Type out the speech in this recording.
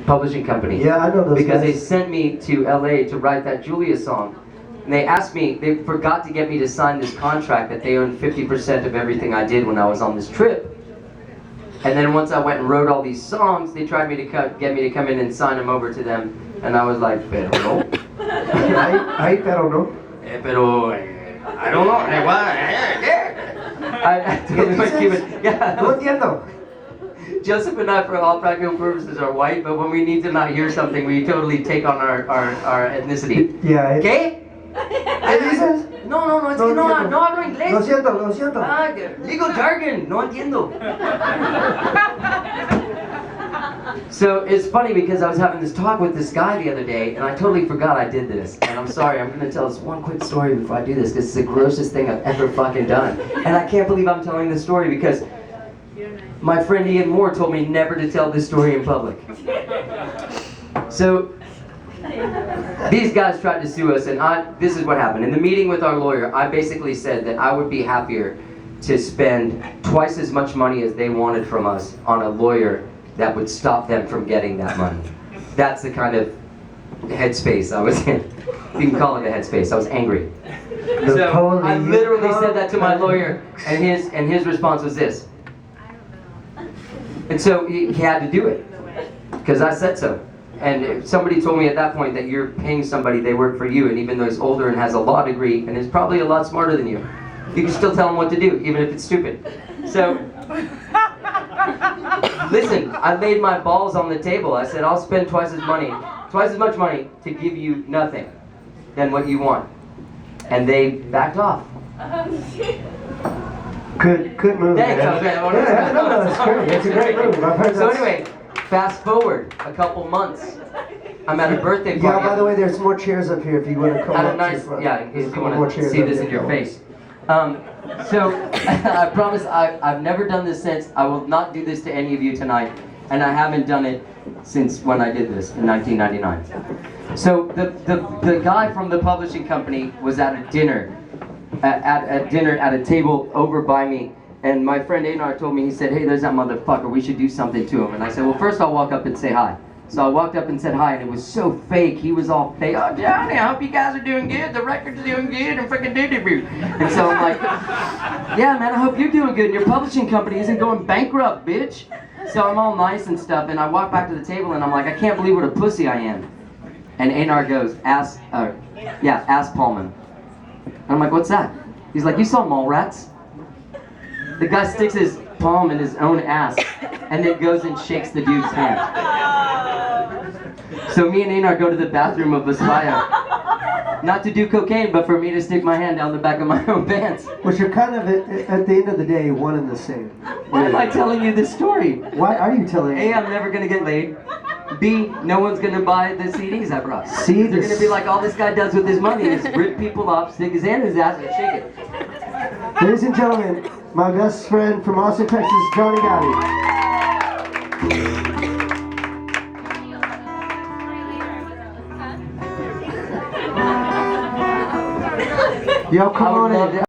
publishing company. Yeah, I know those because guys. they sent me to LA to write that Julia song. And they asked me, they forgot to get me to sign this contract that they owned 50% of everything I did when I was on this trip. And then once I went and wrote all these songs, they tried me to get me to come in and sign them over to them. And I was like, pero no. Ay, pero no. Pero, I don't know. I totally went Cuban. Yeah. No entiendo. Joseph and I, for all practical purposes, are white, but when we need to not hear something, we totally take on our ethnicity. Yeah. ¿Qué? ¿Qué dices? No, es que no hablo inglés. Lo siento. Ah, legal jargon, no entiendo. So it's funny because I was having this talk with this guy the other day, and I totally forgot I did this. And I'm sorry, I'm going to tell this one quick story before I do this, because it's the grossest thing I've ever fucking done. And I can't believe I'm telling this story because my friend Ian Moore told me never to tell this story in public. So these guys tried to sue us, and this is what happened. In the meeting with our lawyer, I basically said that I would be happier to spend twice as much money as they wanted from us on a lawyer that would stop them from getting that money. That's the kind of headspace I was in. You can call it a headspace. I was angry. So I literally said that to my lawyer, and his response was this. And so he had to do it, because I said so. And if somebody told me at that point that you're paying somebody, they work for you, and even though he's older and has a law degree and is probably a lot smarter than you can still tell him what to do, even if it's stupid. So, listen, I laid my balls on the table. I said, I'll spend twice as much money to give you nothing than what you want. And they backed off. Good move. Thanks, man. That's great. It's a great move. So anyway, fast forward a couple months. I'm at a birthday party. Yeah, by the way, there's more chairs up here if you want to come up. Nice, yeah, in case you want to see this in your face. So, I promise I've never done this since. I will not do this to any of you tonight. And I haven't done it since when I did this in 1999. So, the guy from the publishing company was at a dinner. At a table over by me, and my friend Einar told me, he said, hey, there's that motherfucker, we should do something to him. And I said, well, first I'll walk up and say hi. So I walked up and said hi, and it was so fake. He was all fake. Oh, Johnny, I hope you guys are doing good. The record's doing good, and freaking doo-doo-boo. And so I'm like, yeah, man, I hope you're doing good, and your publishing company isn't going bankrupt, bitch. So I'm all nice and stuff, and I walk back to the table, and I'm like, I can't believe what a pussy I am. And Einar goes, ass Palman. And I'm like, what's that? He's like, you saw mall rats? The guy sticks his palm in his own ass and then goes and shakes the dude's hand. So me and Einar go to the bathroom of Vespaia. Not to do cocaine, but for me to stick my hand down the back of my own pants. Which are kind of, at the end of the day, one and the same. Why am I telling you this story? Why are you telling me? A, I'm never going to get laid. B, no one's going to buy the CDs I brought. See, they're going to be like, all this guy does with his money is rip people off, stick his hand in his ass, and shake it. Ladies and gentlemen, my best friend from Austin, Texas, Johnny Goudie. Yo, come on in.